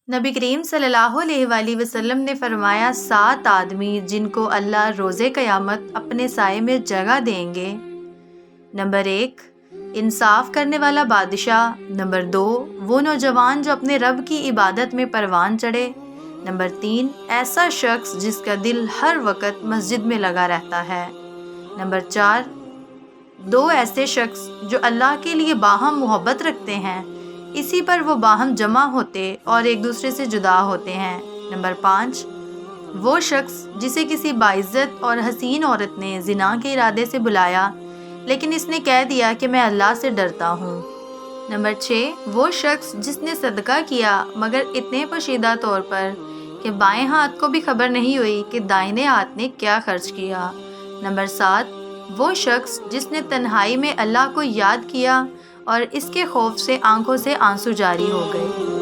नबी करीम सल्लल्लाहु अलैहि वसल्लम ने फरमाया 7 आदमी जिनको अल्लाह रोज़े क़यामत अपने साये में जगह देंगे। नंबर 1, इंसाफ करने वाला बादशाह। नंबर 2, वो नौजवान जो अपने रब की इबादत में परवान चढ़े। नंबर 3, ऐसा शख्स जिसका दिल हर वक्त मस्जिद में लगा रहता है। नंबर 4, 2 ऐसे शख्स जो अल्लाह के लिए बाहम मोहब्बत रखते हैं, इसी पर वो बाहम जमा होते और एक दूसरे से जुदा होते हैं। नंबर 5, वो शख्स जिसे किसी बाइज्जत और हसीन औरत ने जिना के इरादे से बुलाया, लेकिन इसने कह दिया कि मैं अल्लाह से डरता हूँ। नंबर 6, वो शख्स जिसने सदका किया मगर इतने पोशीदा तौर पर कि बाएं हाथ को भी खबर नहीं हुई कि दाहिने हाथ ने क्या खर्च किया। नंबर 7, वो शख्स जिसने तन्हाई में अल्लाह को याद किया और इसके खौफ से आंखों से आंसू जारी हो गए।